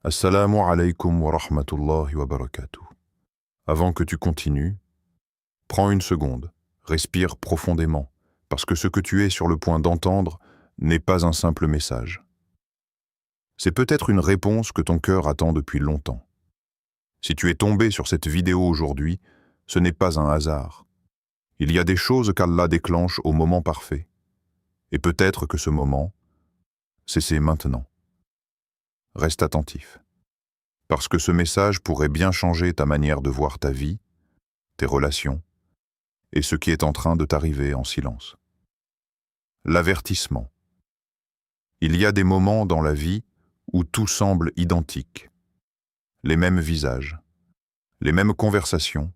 Assalamu alaikum wa rahmatullahi wa barakatuh. Avant que tu continues, prends une seconde, respire profondément, parce que ce que tu es sur le point d'entendre n'est pas un simple message. C'est peut-être une réponse que ton cœur attend depuis longtemps. Si tu es tombé sur cette vidéo aujourd'hui, ce n'est pas un hasard. Il y a des choses qu'Allah déclenche au moment parfait. Et peut-être que ce moment, c'est maintenant. Reste attentif. Parce que ce message pourrait bien changer ta manière de voir ta vie, tes relations, et ce qui est en train de t'arriver en silence. L'avertissement. Il y a des moments dans la vie où tout semble identique. Les mêmes visages, les mêmes conversations,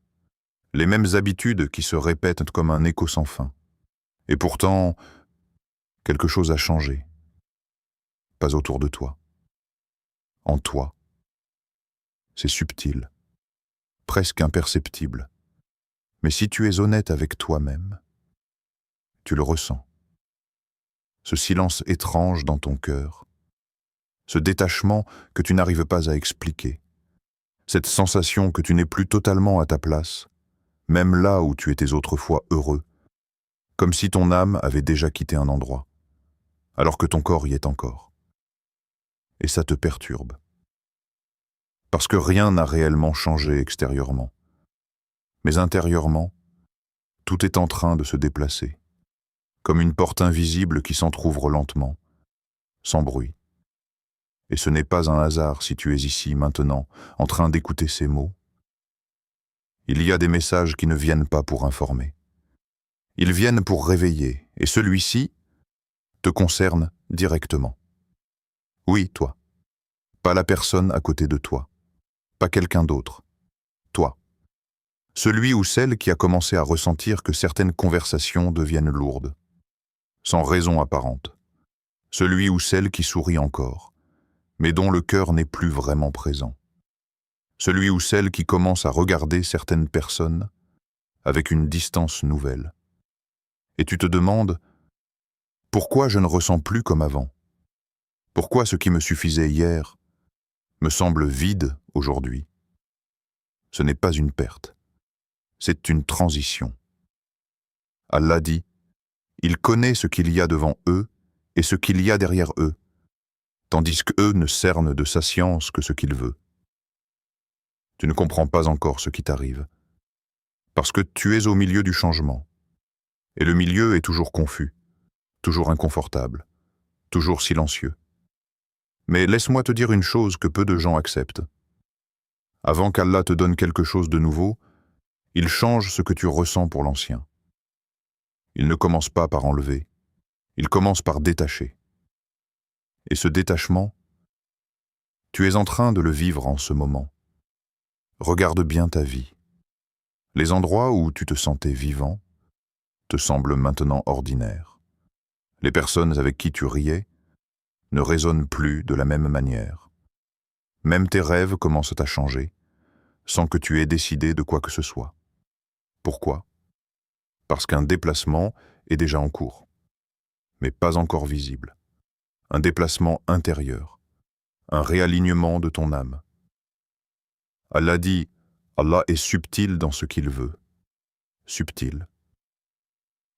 les mêmes habitudes qui se répètent comme un écho sans fin. Et pourtant, quelque chose a changé. Pas autour de toi. En toi. C'est subtil, presque imperceptible. Mais si tu es honnête avec toi-même, tu le ressens. Ce silence étrange dans ton cœur, ce détachement que tu n'arrives pas à expliquer, cette sensation que tu n'es plus totalement à ta place, même là où tu étais autrefois heureux, comme si ton âme avait déjà quitté un endroit, alors que ton corps y est encore. Et ça te perturbe. Parce que rien n'a réellement changé extérieurement. Mais intérieurement, tout est en train de se déplacer, comme une porte invisible qui s'entr'ouvre lentement, sans bruit. Et ce n'est pas un hasard si tu es ici, maintenant, en train d'écouter ces mots. Il y a des messages qui ne viennent pas pour informer. Ils viennent pour réveiller, et celui-ci te concerne directement. Oui, toi. Pas la personne à côté de toi. Pas quelqu'un d'autre. Toi. Celui ou celle qui a commencé à ressentir que certaines conversations deviennent lourdes, sans raison apparente. Celui ou celle qui sourit encore, mais dont le cœur n'est plus vraiment présent. Celui ou celle qui commence à regarder certaines personnes avec une distance nouvelle. Et tu te demandes, pourquoi je ne ressens plus comme avant? Pourquoi ce qui me suffisait hier me semble vide aujourd'hui? Ce n'est pas une perte, c'est une transition. Allah dit, il connaît ce qu'il y a devant eux et ce qu'il y a derrière eux, tandis qu'eux ne cernent de sa science que ce qu'il veut. Tu ne comprends pas encore ce qui t'arrive, parce que tu es au milieu du changement, et le milieu est toujours confus, toujours inconfortable, toujours silencieux. Mais laisse-moi te dire une chose que peu de gens acceptent. Avant qu'Allah te donne quelque chose de nouveau, il change ce que tu ressens pour l'ancien. Il ne commence pas par enlever, il commence par détacher. Et ce détachement, tu es en train de le vivre en ce moment. Regarde bien ta vie. Les endroits où tu te sentais vivant te semblent maintenant ordinaires. Les personnes avec qui tu riais ne résonnent plus de la même manière. Même tes rêves commencent à changer, sans que tu aies décidé de quoi que ce soit. Pourquoi? Parce qu'un déplacement est déjà en cours, mais pas encore visible. Un déplacement intérieur, un réalignement de ton âme. Allah dit, Allah est subtil dans ce qu'il veut. Subtil.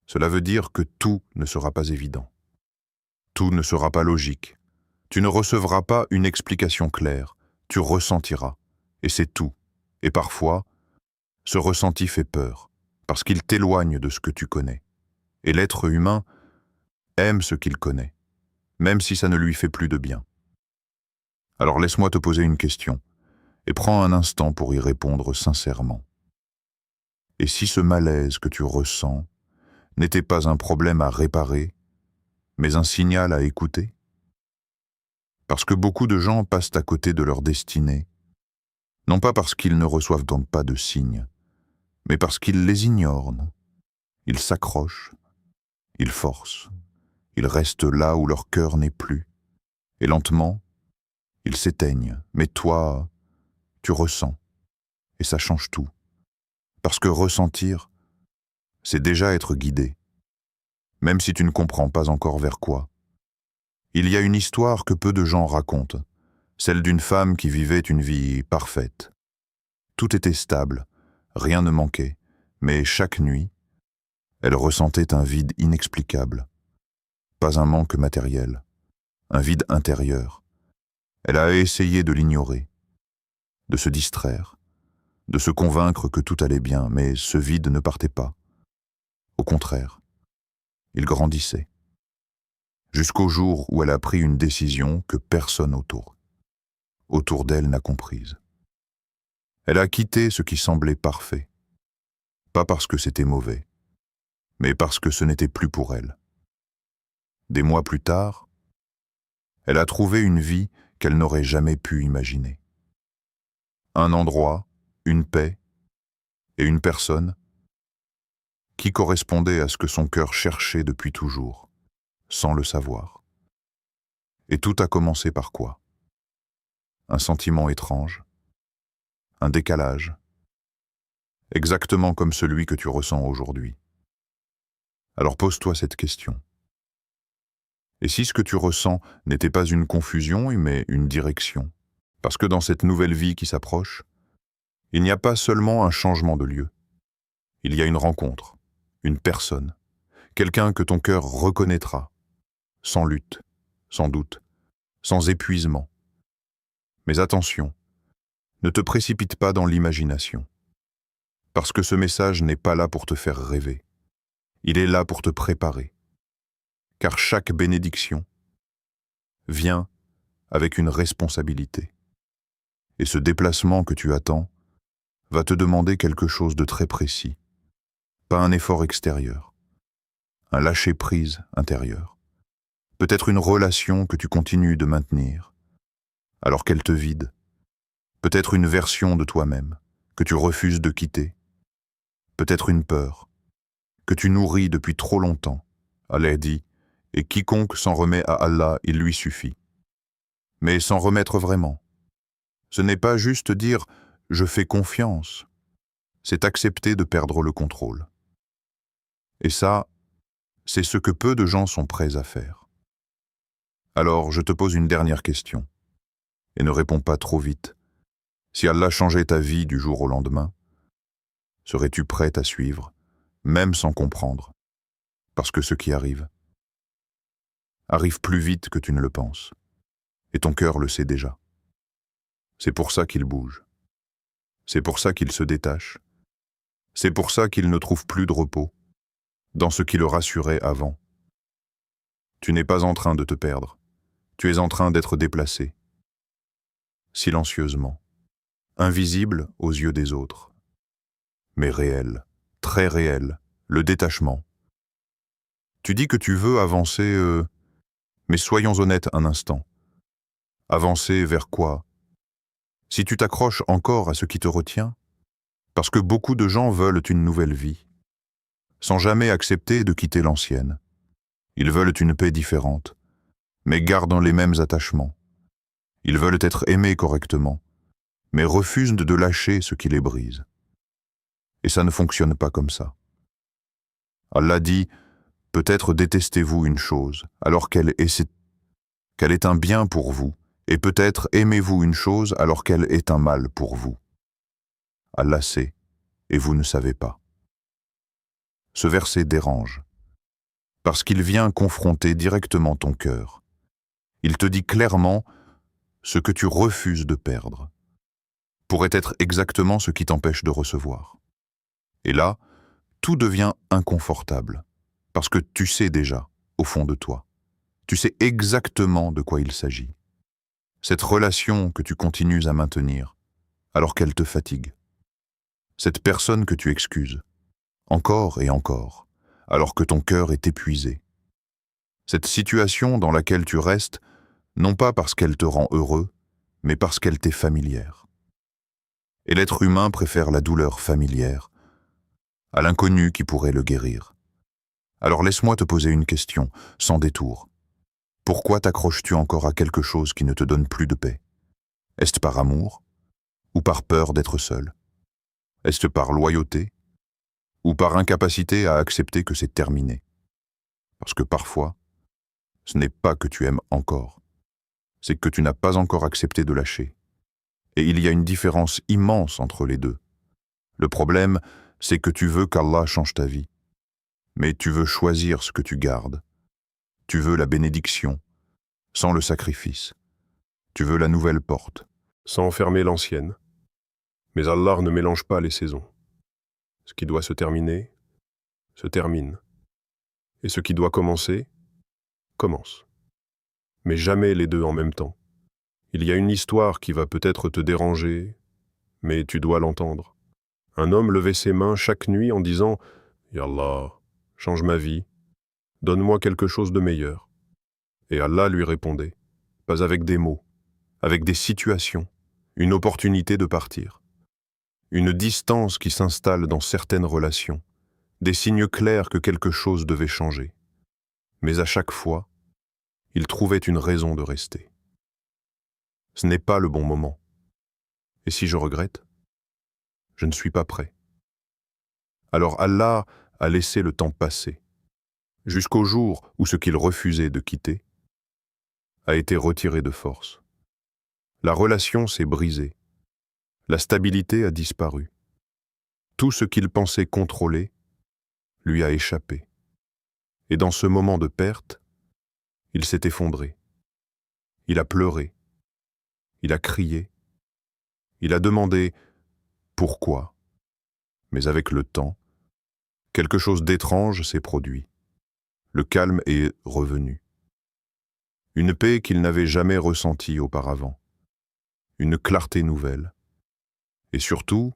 Cela veut dire que tout ne sera pas évident. Tout ne sera pas logique. Tu ne recevras pas une explication claire. Tu ressentiras. Et c'est tout. Et parfois, ce ressenti fait peur, parce qu'il t'éloigne de ce que tu connais. Et l'être humain aime ce qu'il connaît, même si ça ne lui fait plus de bien. Alors laisse-moi te poser une question, et prends un instant pour y répondre sincèrement. Et si ce malaise que tu ressens n'était pas un problème à réparer, mais un signal à écouter? Parce que beaucoup de gens passent à côté de leur destinée, non pas parce qu'ils ne reçoivent donc pas de signes, mais parce qu'ils les ignorent. Ils s'accrochent, ils forcent, ils restent là où leur cœur n'est plus, et lentement, ils s'éteignent. Mais toi, tu ressens, et ça change tout. Parce que ressentir, c'est déjà être guidé, même si tu ne comprends pas encore vers quoi. Il y a une histoire que peu de gens racontent, celle d'une femme qui vivait une vie parfaite. Tout était stable, rien ne manquait, mais chaque nuit, elle ressentait un vide inexplicable. Pas un manque matériel, un vide intérieur. Elle a essayé de l'ignorer, de se distraire, de se convaincre que tout allait bien, mais ce vide ne partait pas. Au contraire, il grandissait. Jusqu'au jour où elle a pris une décision que personne autour d'elle n'a comprise. Elle a quitté ce qui semblait parfait, pas parce que c'était mauvais, mais parce que ce n'était plus pour elle. Des mois plus tard, elle a trouvé une vie qu'elle n'aurait jamais pu imaginer. Un endroit, une paix et une personne qui correspondaient à ce que son cœur cherchait depuis toujours, sans le savoir. Et tout a commencé par quoi? Un sentiment étrange, un décalage, exactement comme celui que tu ressens aujourd'hui. Alors pose-toi cette question. Et si ce que tu ressens n'était pas une confusion, mais une direction? Parce que dans cette nouvelle vie qui s'approche, il n'y a pas seulement un changement de lieu. Il y a une rencontre, une personne, quelqu'un que ton cœur reconnaîtra, sans lutte, sans doute, sans épuisement. Mais attention, ne te précipite pas dans l'imagination. Parce que ce message n'est pas là pour te faire rêver. Il est là pour te préparer. Car chaque bénédiction vient avec une responsabilité. Et ce déplacement que tu attends va te demander quelque chose de très précis. Pas un effort extérieur, un lâcher-prise intérieur. Peut-être une relation que tu continues de maintenir, alors qu'elle te vide. Peut-être une version de toi-même que tu refuses de quitter. Peut-être une peur que tu nourris depuis trop longtemps. Allah dit, et quiconque s'en remet à Allah, il lui suffit. Mais s'en remettre vraiment, ce n'est pas juste dire « je fais confiance », c'est accepter de perdre le contrôle. Et ça, c'est ce que peu de gens sont prêts à faire. Alors, je te pose une dernière question, et ne réponds pas trop vite. Si Allah changeait ta vie du jour au lendemain, serais-tu prête à suivre, même sans comprendre? Parce que ce qui arrive plus vite que tu ne le penses, et ton cœur le sait déjà. C'est pour ça qu'il bouge. C'est pour ça qu'il se détache. C'est pour ça qu'il ne trouve plus de repos, dans ce qui le rassurait avant. Tu n'es pas en train de te perdre, tu es en train d'être déplacé, silencieusement, invisible aux yeux des autres, mais réel, très réel, le détachement. Tu dis que tu veux avancer, mais soyons honnêtes un instant. Avancer vers quoi? Si tu t'accroches encore à ce qui te retient, parce que beaucoup de gens veulent une nouvelle vie, sans jamais accepter de quitter l'ancienne. Ils veulent une paix différente, mais gardant les mêmes attachements. Ils veulent être aimés correctement, mais refusent de lâcher ce qui les brise. Et ça ne fonctionne pas comme ça. Allah dit, peut-être détestez-vous une chose, alors qu'elle est un bien pour vous, et peut-être aimez-vous une chose alors qu'elle est un mal pour vous. Allah sait, et vous ne savez pas. Ce verset dérange, parce qu'il vient confronter directement ton cœur. Il te dit clairement ce que tu refuses de perdre pourrait être exactement ce qui t'empêche de recevoir. Et là, tout devient inconfortable, parce que tu sais déjà, au fond de toi, tu sais exactement de quoi il s'agit. Cette relation que tu continues à maintenir, alors qu'elle te fatigue. Cette personne que tu excuses, encore et encore, alors que ton cœur est épuisé. Cette situation dans laquelle tu restes, non pas parce qu'elle te rend heureux, mais parce qu'elle t'est familière. Et l'être humain préfère la douleur familière à l'inconnu qui pourrait le guérir. Alors laisse-moi te poser une question, sans détour. Pourquoi t'accroches-tu encore à quelque chose qui ne te donne plus de paix? Est-ce par amour ou par peur d'être seul? Est-ce par loyauté ou par incapacité à accepter que c'est terminé? Parce que parfois, ce n'est pas que tu aimes encore, c'est que tu n'as pas encore accepté de lâcher. Et il y a une différence immense entre les deux. Le problème, c'est que tu veux qu'Allah change ta vie. Mais tu veux choisir ce que tu gardes. Tu veux la bénédiction, sans le sacrifice. Tu veux la nouvelle porte, sans fermer l'ancienne. Mais Allah ne mélange pas les saisons. Ce qui doit se terminer, se termine. Et ce qui doit commencer, commence. Mais jamais les deux en même temps. Il y a une histoire qui va peut-être te déranger, mais tu dois l'entendre. Un homme levait ses mains chaque nuit en disant « Ya Allah, change ma vie, donne-moi quelque chose de meilleur. » Et Allah lui répondait, pas avec des mots, avec des situations, une opportunité de partir. Une distance qui s'installe dans certaines relations, des signes clairs que quelque chose devait changer. Mais à chaque fois, il trouvait une raison de rester. Ce n'est pas le bon moment. Et si je regrette, je ne suis pas prêt. Alors Allah a laissé le temps passer, jusqu'au jour où ce qu'il refusait de quitter a été retiré de force. La relation s'est brisée. La stabilité a disparu. Tout ce qu'il pensait contrôler lui a échappé. Et dans ce moment de perte, il s'est effondré. Il a pleuré. Il a crié. Il a demandé « Pourquoi ?» Mais avec le temps, quelque chose d'étrange s'est produit. Le calme est revenu. Une paix qu'il n'avait jamais ressentie auparavant. Une clarté nouvelle. Et surtout,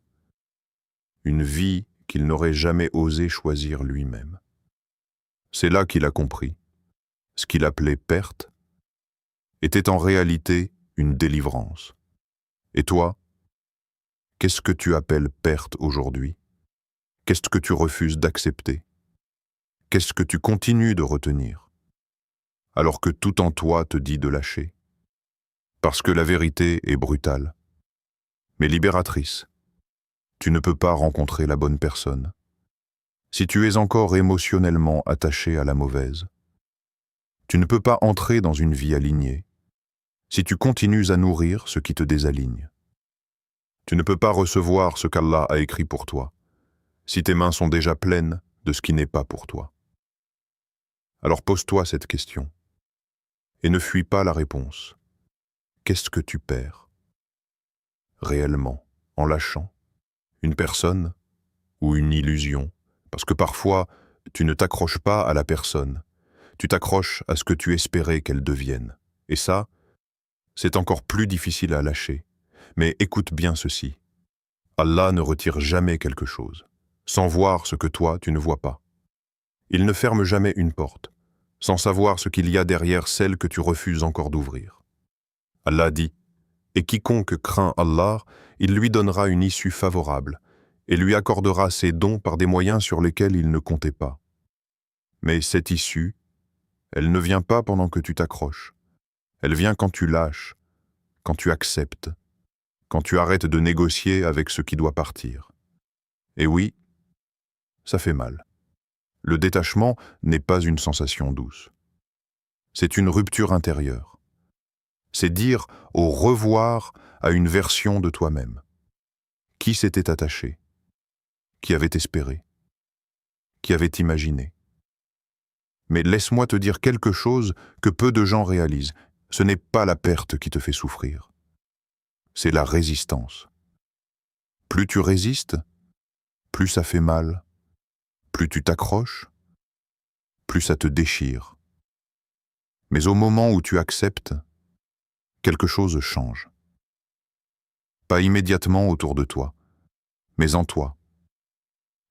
une vie qu'il n'aurait jamais osé choisir lui-même. C'est là qu'il a compris. Ce qu'il appelait perte était en réalité une délivrance. Et toi, qu'est-ce que tu appelles perte aujourd'hui? Qu'est-ce que tu refuses d'accepter? Qu'est-ce que tu continues de retenir? Alors que tout en toi te dit de lâcher. Parce que la vérité est brutale, mais libératrice. Tu ne peux pas rencontrer la bonne personne. Si tu es encore émotionnellement attaché à la mauvaise, tu ne peux pas entrer dans une vie alignée. Si tu continues à nourrir ce qui te désaligne, tu ne peux pas recevoir ce qu'Allah a écrit pour toi, si tes mains sont déjà pleines de ce qui n'est pas pour toi. Alors pose-toi cette question, et ne fuis pas la réponse. Qu'est-ce que tu perds réellement en lâchant une personne ou une illusion? Parce que parfois, tu ne t'accroches pas à la personne, tu t'accroches à ce que tu espérais qu'elle devienne. Et ça, c'est encore plus difficile à lâcher. Mais écoute bien ceci. Allah ne retire jamais quelque chose, sans voir ce que toi, tu ne vois pas. Il ne ferme jamais une porte, sans savoir ce qu'il y a derrière celle que tu refuses encore d'ouvrir. Allah dit, « Et quiconque craint Allah, il lui donnera une issue favorable, et lui accordera ses dons par des moyens sur lesquels il ne comptait pas. Mais cette issue, elle ne vient pas pendant que tu t'accroches. Elle vient quand tu lâches, quand tu acceptes, quand tu arrêtes de négocier avec ce qui doit partir. Et oui, ça fait mal. Le détachement n'est pas une sensation douce. C'est une rupture intérieure. C'est dire au revoir à une version de toi-même. Qui s'était attaché? Qui avait espéré? Qui avait imaginé? Mais laisse-moi te dire quelque chose que peu de gens réalisent. Ce n'est pas la perte qui te fait souffrir. C'est la résistance. Plus tu résistes, plus ça fait mal. Plus tu t'accroches, plus ça te déchire. Mais au moment où tu acceptes, quelque chose change. Pas immédiatement autour de toi, mais en toi.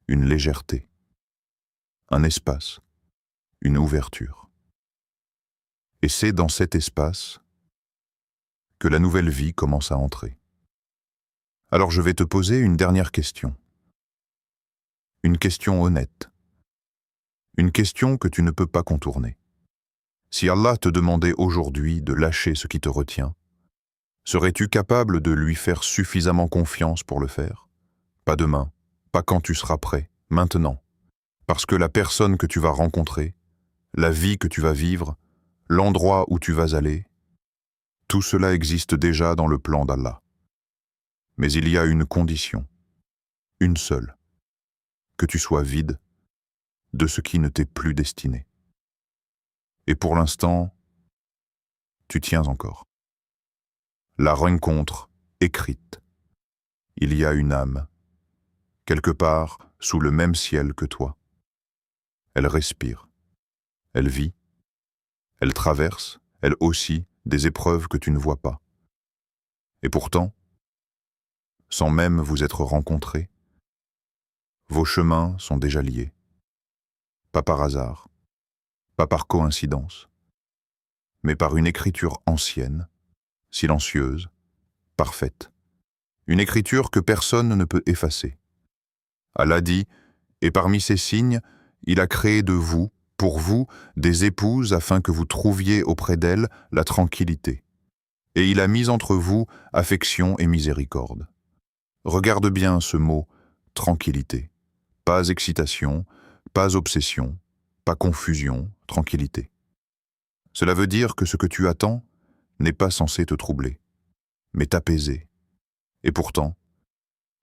Une légèreté, un espace, une ouverture. Et c'est dans cet espace que la nouvelle vie commence à entrer. Alors je vais te poser une dernière question. Une question honnête. Une question que tu ne peux pas contourner. Si Allah te demandait aujourd'hui de lâcher ce qui te retient, serais-tu capable de lui faire suffisamment confiance pour le faire? Pas demain, pas quand tu seras prêt, maintenant. Parce que la personne que tu vas rencontrer, la vie que tu vas vivre, l'endroit où tu vas aller, Tout cela existe déjà dans le plan d'Allah. Mais il y a une condition, une seule, que tu sois vide de ce qui ne t'est plus destiné. Et pour l'instant, tu tiens encore. La rencontre écrite. Il y a une âme, quelque part sous le même ciel que toi. Elle respire, elle vit, elle traverse, elle aussi, des épreuves que tu ne vois pas. Et pourtant, sans même vous être rencontrés, vos chemins sont déjà liés. Pas par hasard, pas par coïncidence, mais par une écriture ancienne, silencieuse, parfaite. Une écriture que personne ne peut effacer. Allah dit, et parmi ces signes, il a créé de vous, pour vous, des épouses afin que vous trouviez auprès d'elles la tranquillité. Et il a mis entre vous affection et miséricorde. Regarde bien ce mot « tranquillité ». Pas excitation, pas obsession, pas confusion, tranquillité. Cela veut dire que ce que tu attends n'est pas censé te troubler, mais t'apaiser. Et pourtant,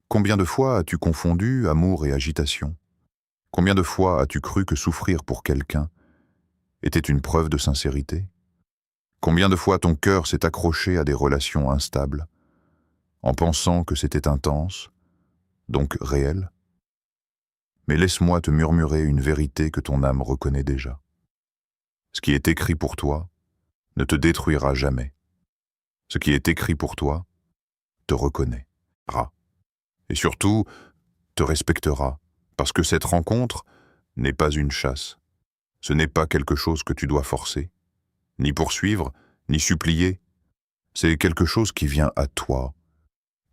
combien de fois as-tu confondu amour et agitation? Combien de fois as-tu cru que souffrir pour quelqu'un était une preuve de sincérité? Combien de fois ton cœur s'est accroché à des relations instables, en pensant que c'était intense, donc réel? Mais laisse-moi te murmurer une vérité que ton âme reconnaît déjà. Ce qui est écrit pour toi ne te détruira jamais. Ce qui est écrit pour toi te reconnaîtra. Et surtout, te respectera, parce que cette rencontre n'est pas une chasse. Ce n'est pas quelque chose que tu dois forcer, ni poursuivre, ni supplier. C'est quelque chose qui vient à toi,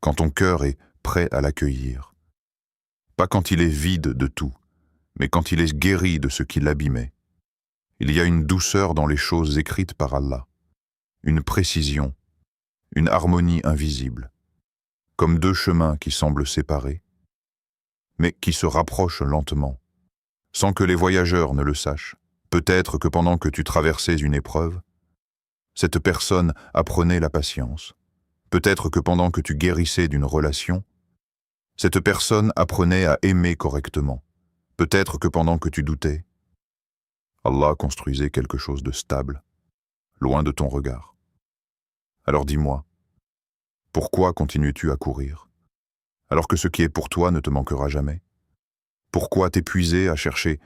quand ton cœur est prêt à l'accueillir. Pas quand il est vide de tout, mais quand il est guéri de ce qui l'abîmait. Il y a une douceur dans les choses écrites par Allah, une précision, une harmonie invisible, comme deux chemins qui semblent séparés, mais qui se rapprochent lentement, sans que les voyageurs ne le sachent. Peut-être que pendant que tu traversais une épreuve, cette personne apprenait la patience. Peut-être que pendant que tu guérissais d'une relation, cette personne apprenait à aimer correctement. Peut-être que pendant que tu doutais, Allah construisait quelque chose de stable, loin de ton regard. Alors dis-moi, pourquoi continues-tu à courir, alors que ce qui est pour toi ne te manquera jamais? Pourquoi t'épuiser à chercher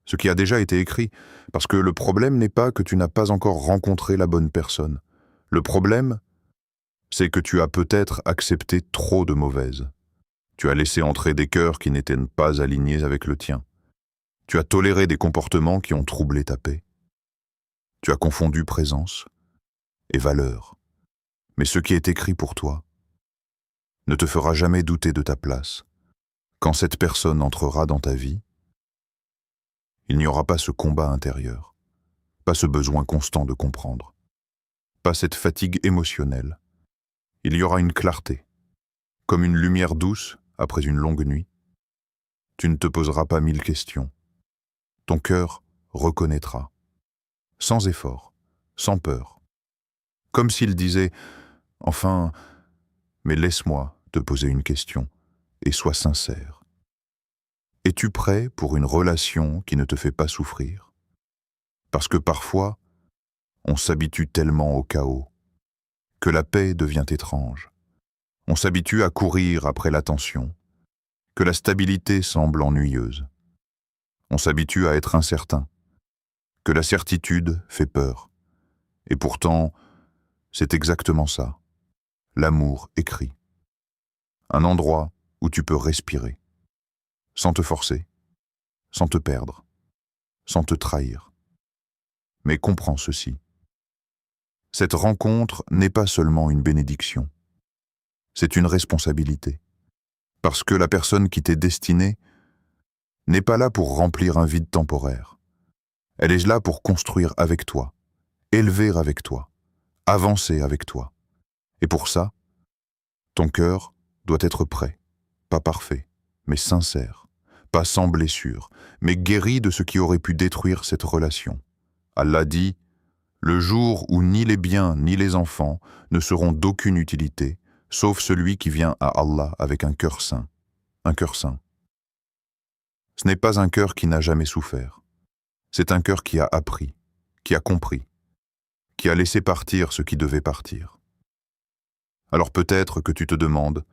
ce qui a déjà été écrit? Parce que le problème n'est pas que tu n'as pas encore rencontré la bonne personne. Le problème, c'est que tu as peut-être accepté trop de mauvaises. Tu as laissé entrer des cœurs qui n'étaient pas alignés avec le tien. Tu as toléré des comportements qui ont troublé ta paix. Tu as confondu présence et valeur. Mais ce qui est écrit pour toi ne te fera jamais douter de ta place. Quand cette personne entrera dans ta vie, il n'y aura pas ce combat intérieur, pas ce besoin constant de comprendre, pas cette fatigue émotionnelle. Il y aura une clarté, comme une lumière douce après une longue nuit. Tu ne te poseras pas 1000 questions. Ton cœur reconnaîtra, sans effort, sans peur, comme s'il disait « Enfin, mais laisse-moi te poser une question et sois sincère. Es-tu prêt pour une relation qui ne te fait pas souffrir? Parce que parfois, on s'habitue tellement au chaos que la paix devient étrange. On s'habitue à courir après l'attention, que la stabilité semble ennuyeuse. On s'habitue à être incertain, que la certitude fait peur. Et pourtant, c'est exactement ça, l'amour écrit. Un endroit où tu peux respirer, sans te forcer, sans te perdre, sans te trahir. Mais comprends ceci. Cette rencontre n'est pas seulement une bénédiction, c'est une responsabilité. Parce que la personne qui t'est destinée n'est pas là pour remplir un vide temporaire. Elle est là pour construire avec toi, élever avec toi, avancer avec toi. Et pour ça, ton cœur doit être prêt, pas parfait, mais sincère, pas sans blessure, mais guéri de ce qui aurait pu détruire cette relation. Allah dit, Le jour où ni les biens ni les enfants ne seront d'aucune utilité, sauf celui qui vient à Allah avec un cœur saint. Un cœur saint. Ce n'est pas un cœur qui n'a jamais souffert. C'est un cœur qui a appris, qui a compris, qui a laissé partir ce qui devait partir. Alors peut-être que tu te demandes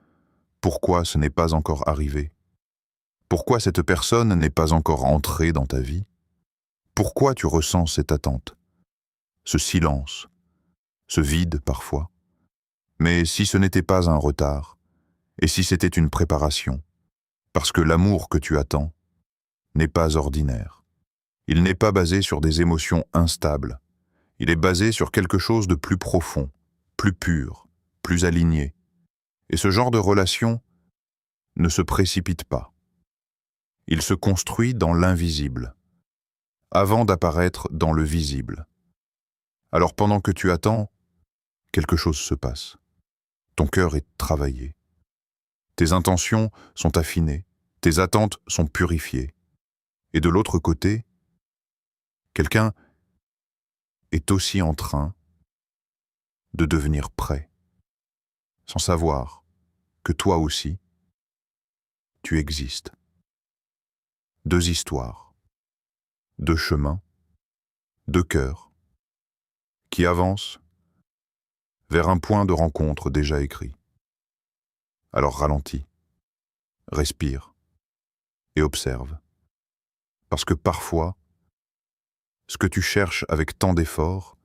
pourquoi ce n'est pas encore arrivé. Pourquoi cette personne n'est pas encore entrée dans ta vie? Pourquoi tu ressens cette attente, ce silence, ce vide parfois? Mais si ce n'était pas un retard, et si c'était une préparation, parce que l'amour que tu attends n'est pas ordinaire. Il n'est pas basé sur des émotions instables. Il est basé sur quelque chose de plus profond, plus pur, plus aligné. Et ce genre de relation ne se précipite pas. Il se construit dans l'invisible, avant d'apparaître dans le visible. Alors pendant que tu attends, quelque chose se passe. Ton cœur est travaillé. Tes intentions sont affinées, tes attentes sont purifiées. Et de l'autre côté, quelqu'un est aussi en train de devenir prêt, sans savoir que toi aussi, tu existes. Deux histoires, deux chemins, deux cœurs, qui avancent vers un point de rencontre déjà écrit. Alors ralentis, respire et observe. Parce que parfois, ce que tu cherches avec tant d'efforts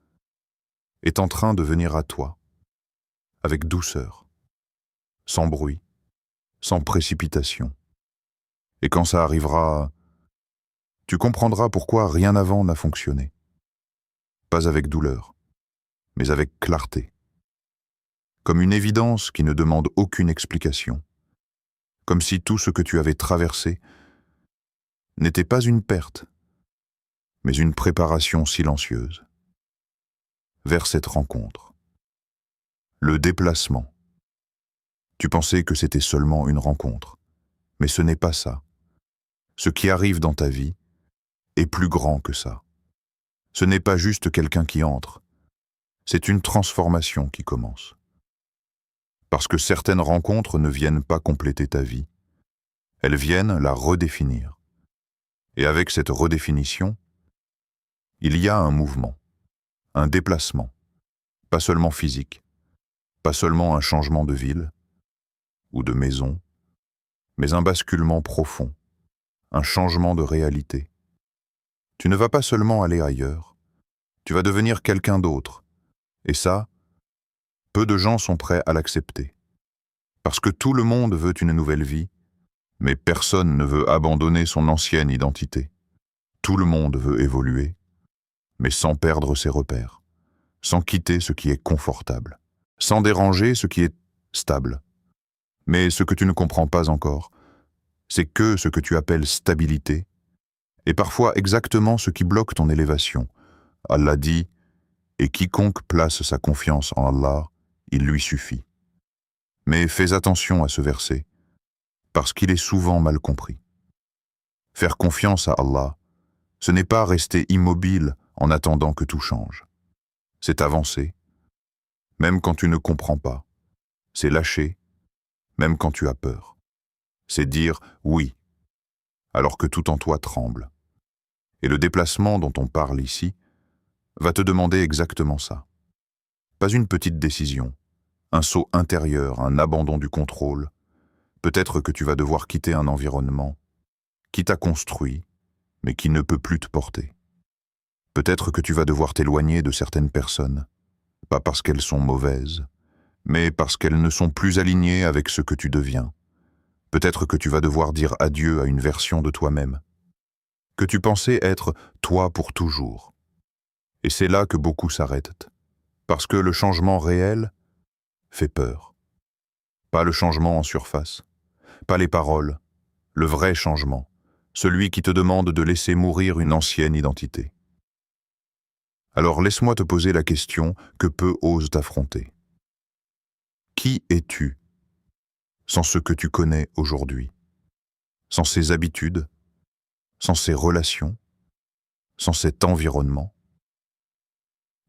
est en train de venir à toi, avec douceur, sans bruit, sans précipitation. Et quand ça arrivera, tu comprendras pourquoi rien avant n'a fonctionné. Pas avec douleur, mais avec clarté. Comme une évidence qui ne demande aucune explication. Comme si tout ce que tu avais traversé n'était pas une perte, mais une préparation silencieuse vers cette rencontre. Le déplacement. Tu pensais que c'était seulement une rencontre, mais ce n'est pas ça. Ce qui arrive dans ta vie est plus grand que ça. Ce n'est pas juste quelqu'un qui entre, c'est une transformation qui commence. Parce que certaines rencontres ne viennent pas compléter ta vie, elles viennent la redéfinir. Et avec cette redéfinition, il y a un mouvement, un déplacement, pas seulement physique, pas seulement un changement de ville ou de maison, mais un basculement profond, un changement de réalité. Tu ne vas pas seulement aller ailleurs, tu vas devenir quelqu'un d'autre. Et ça, peu de gens sont prêts à l'accepter. Parce que tout le monde veut une nouvelle vie, mais personne ne veut abandonner son ancienne identité. Tout le monde veut évoluer, mais sans perdre ses repères, sans quitter ce qui est confortable, sans déranger ce qui est stable. Mais ce que tu ne comprends pas encore, c'est que ce que tu appelles stabilité est parfois exactement ce qui bloque ton élévation. Allah dit « Et quiconque place sa confiance en Allah, il lui suffit. » Mais fais attention à ce verset, parce qu'il est souvent mal compris. Faire confiance à Allah, ce n'est pas rester immobile en attendant que tout change. C'est avancer, même quand tu ne comprends pas. C'est lâcher, même quand tu as peur. C'est dire « oui », alors que tout en toi tremble. Et le déplacement dont on parle ici va te demander exactement ça. Pas une petite décision, un saut intérieur, un abandon du contrôle. Peut-être que tu vas devoir quitter un environnement qui t'a construit, mais qui ne peut plus te porter. Peut-être que tu vas devoir t'éloigner de certaines personnes, pas parce qu'elles sont mauvaises, mais parce qu'elles ne sont plus alignées avec ce que tu deviens. Peut-être que tu vas devoir dire adieu à une version de toi-même, que tu pensais être toi pour toujours. Et c'est là que beaucoup s'arrêtent, parce que le changement réel fait peur. Pas le changement en surface, pas les paroles, le vrai changement, celui qui te demande de laisser mourir une ancienne identité. Alors laisse-moi te poser la question que peu osent t'affronter. Qui es-tu sans ce que tu connais aujourd'hui, sans ces habitudes, sans ces relations, sans cet environnement?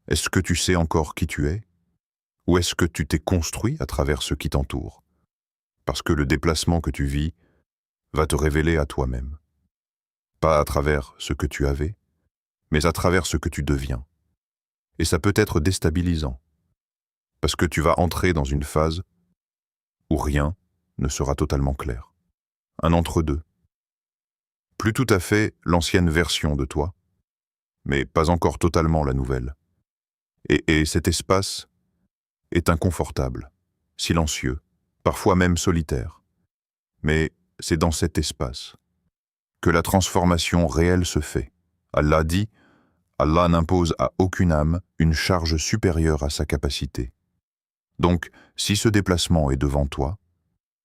Est-ce que tu sais encore qui tu es? Ou est-ce que tu t'es construit à travers ce qui t'entoure? Parce que le déplacement que tu vis va te révéler à toi-même. Pas à travers ce que tu avais, mais à travers ce que tu deviens. Et ça peut être déstabilisant, parce que tu vas entrer dans une phase où rien ne sera totalement clair. Un entre-deux. Plus tout à fait l'ancienne version de toi, mais pas encore totalement la nouvelle. Et cet espace est inconfortable, silencieux, parfois même solitaire. Mais c'est dans cet espace que la transformation réelle se fait. Allah dit, Allah n'impose à aucune âme une charge supérieure à sa capacité. Donc, si ce déplacement est devant toi,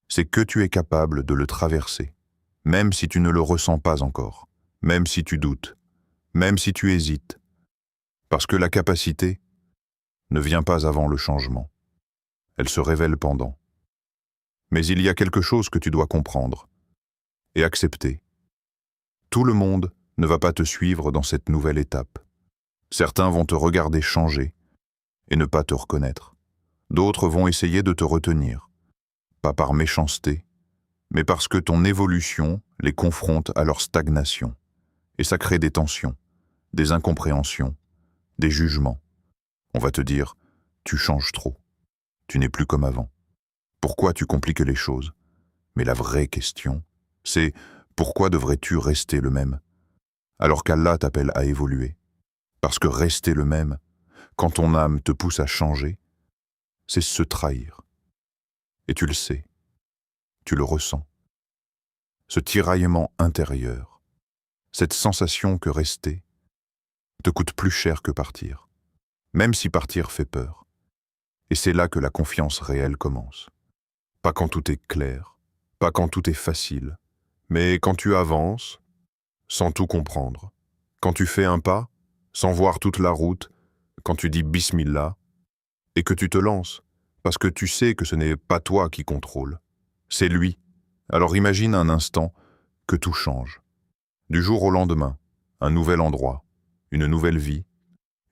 c'est que tu es capable de le traverser, même si tu ne le ressens pas encore, même si tu doutes, même si tu hésites, parce que la capacité ne vient pas avant le changement. Elle se révèle pendant. Mais il y a quelque chose que tu dois comprendre et accepter. Tout le monde ne va pas te suivre dans cette nouvelle étape. Certains vont te regarder changer et ne pas te reconnaître. D'autres vont essayer de te retenir, pas par méchanceté, mais parce que ton évolution les confronte à leur stagnation. Et ça crée des tensions, des incompréhensions, des jugements. On va te dire, tu changes trop, tu n'es plus comme avant. Pourquoi tu compliques les choses? Mais la vraie question, c'est pourquoi devrais-tu rester le même, alors qu'Allah t'appelle à évoluer? Parce que rester le même, quand ton âme te pousse à changer, c'est se trahir. Et tu le sais, tu le ressens. Ce tiraillement intérieur, cette sensation que rester te coûte plus cher que partir, même si partir fait peur. Et c'est là que la confiance réelle commence. Pas quand tout est clair, pas quand tout est facile, mais quand tu avances sans tout comprendre, quand tu fais un pas sans voir toute la route, quand tu dis Bismillah et que tu te lances, parce que tu sais que ce n'est pas toi qui contrôle, c'est lui. Alors imagine un instant que tout change. Du jour au lendemain, un nouvel endroit, une nouvelle vie,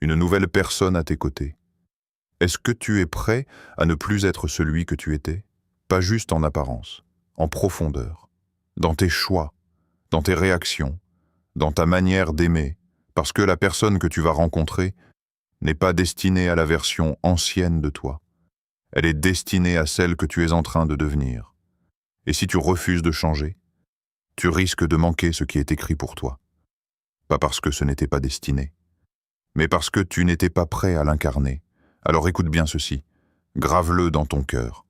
une nouvelle personne à tes côtés. Est-ce que tu es prêt à ne plus être celui que tu étais? Pas juste en apparence, en profondeur, dans tes choix, dans tes réactions, dans ta manière d'aimer, parce que la personne que tu vas rencontrer n'est pas destinée à la version ancienne de toi. Elle est destinée à celle que tu es en train de devenir. Et si tu refuses de changer, tu risques de manquer ce qui est écrit pour toi. Pas parce que ce n'était pas destiné, mais parce que tu n'étais pas prêt à l'incarner. Alors écoute bien ceci, grave-le dans ton cœur.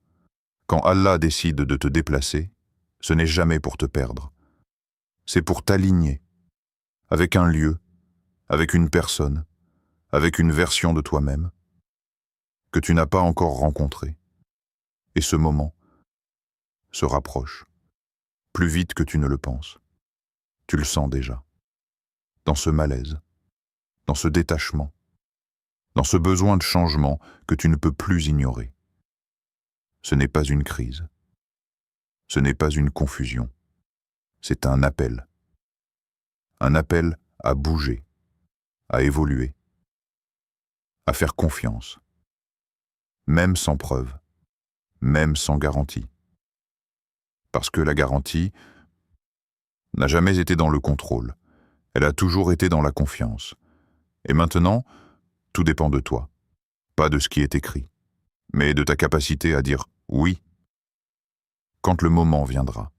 Quand Allah décide de te déplacer, ce n'est jamais pour te perdre. C'est pour t'aligner avec un lieu, avec une personne, avec une version de toi-même que tu n'as pas encore rencontrée. Et ce moment se rapproche, plus vite que tu ne le penses. Tu le sens déjà, dans ce malaise, dans ce détachement, dans ce besoin de changement que tu ne peux plus ignorer. Ce n'est pas une crise, ce n'est pas une confusion, c'est un appel à bouger, à évoluer, à faire confiance, même sans preuve, même sans garantie. Parce que la garantie n'a jamais été dans le contrôle, elle a toujours été dans la confiance. Et maintenant, tout dépend de toi, pas de ce qui est écrit, mais de ta capacité à dire oui quand le moment viendra.